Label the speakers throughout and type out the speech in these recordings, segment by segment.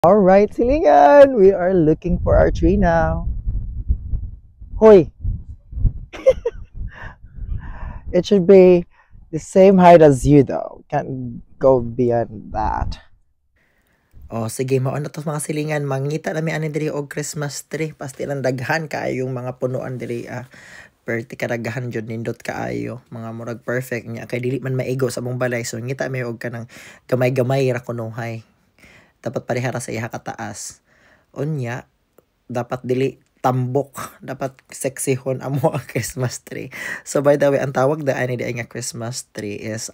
Speaker 1: Alright, silingan! We are looking for our tree now. Hoy! It should be the same height as you though. Can't go beyond that.
Speaker 2: Oh, sige, mao na to mga silingan. Mangita na mi ani diri og Christmas tree. Pasti lang daghan kaayong mga punuan diri perti kadaghan jud nindot kaayo. Mga murag perfect nya kay dili man maigo sa mong balay. So ngita mi og kanang gamay-gamay ra kunuhay. Dapat parehara sa iha kataas. Unya, dapat dili tambok, dapat sexyhon amo ang Christmas tree. So by the way, ang tawag daan ni nga Christmas tree is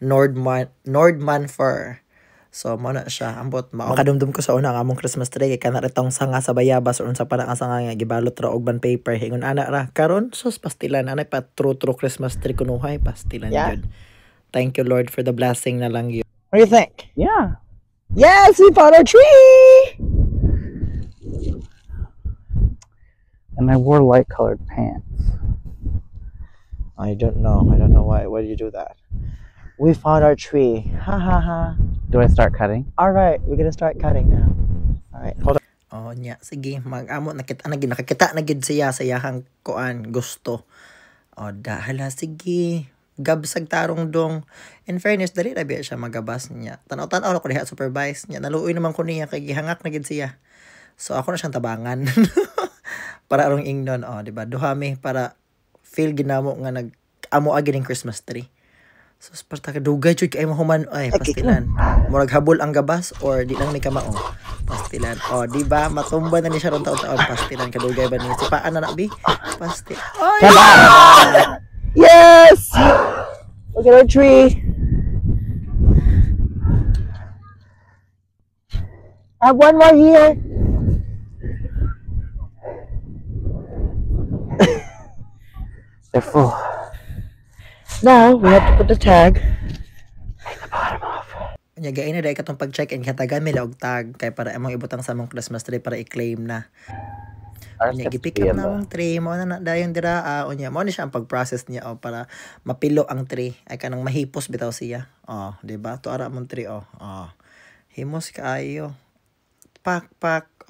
Speaker 2: Nordman fir. So mo na siya ambot mao. Makadumdum ko sa una ang among Christmas tree kay kana retong sanga sa bayabas or unsa pa na sanga nga gibalot ra og band paper hingon ana ra. Karon sus pastilan anay pa true Christmas tree kunuhay pastilan
Speaker 1: Yeah.
Speaker 2: yun. Thank you Lord for the blessing na lang yun.
Speaker 1: What do you think?
Speaker 3: Yeah.
Speaker 1: Yes, we found our tree!
Speaker 3: And I wore light colored pants.
Speaker 1: I don't know why did you do that. We found our tree. Ha ha ha.
Speaker 3: Do I start cutting?
Speaker 1: Alright, we're gonna start cutting now. Alright, hold on.
Speaker 2: Oh, nya sige, mag-amo nakita nakakita na gid siya sa iyahang kuan gusto. Oh, dahala sige. Gabsag tarong dong. In fairness, dali na biya siya magabas niya. Tanaw-tanaw na ko diha supervise niya. Naluoy naman ko niya kay gihangak na gid siya. So ako na siyang tabangan. Para arong ingnon, oh, di ba? Duhami para feel ginamo nga amo agi ning Christmas tree. So parta ka dugay jud kay mahuman ay pastilan. Murag habol ang gabas or di lang may kamao. Pastilan. Oh, di ba? Matumba na ni siya ron taon-taon pastilan kadugay ba ni si paan na bi? Pastil. Oy!
Speaker 1: Yes! Look at our tree. I have one more here.
Speaker 3: They're full.
Speaker 1: Now we have to put the tag.
Speaker 3: Take the bottom off.
Speaker 2: Nya gaay na dai katong pag-check-in katagan mi og tag kay para among ibutang sa among Christmas tree para i-claim na.
Speaker 3: Ours
Speaker 2: Unya
Speaker 3: gets to
Speaker 2: gipick
Speaker 3: be
Speaker 2: up
Speaker 3: in
Speaker 2: na
Speaker 3: the-
Speaker 2: among tree mo na dayon dira unya mo ni siya ang pag-process niya para mapilo ang tree ay kanang mahipos bitaw siya. Oh, di ba? To ara mong tree oh. Oh. Himos kaayo. Pak.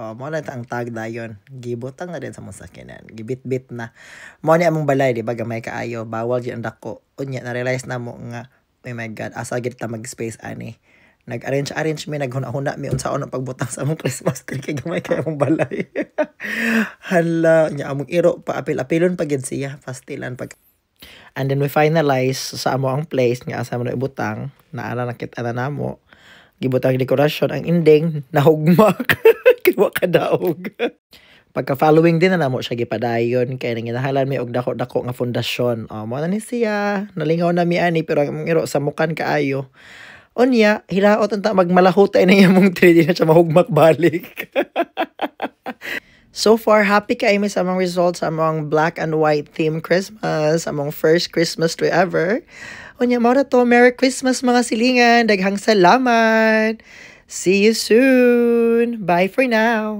Speaker 2: Oh, mo na ang tag dayon. Gibutang na din sa mong sakyanan. Gibit-bit na. Mo ni among balay di ba gamay kaayo. Bawal gyud ang dako. Unya na realize na mo nga oh my god, asa gid ta mag-space ani. Nag-arrange mi, naghuna-huna mi unsa ang pagbutang sa among Christmas tree kay gamay kay among balay. Hala, nya among iro pa apil-apilon pa gid siya, pastilan pag. And then we finalize sa amo ang place nga asa mo na ibutang, naara nakita na namo. Gibutang dekorasyon ang ending nahugmak. Kiwa ka daog. Pagka following din na namo siya gipadayon kay nanginahalan mi og dako-dako nga pundasyon. Oh, mo na ni siya. Nalingaw na mi ani pero ang iro sa mukan kaayo. Unya, hilaot anta magmalahutay na imong 3D na siya mahugmak balik. So far, happy kay mi sa among results sa among black and white theme Christmas, among first Christmas tree ever. Unya, mao na to, Merry Christmas mga silingan, daghang salamat. See you soon. Bye for now.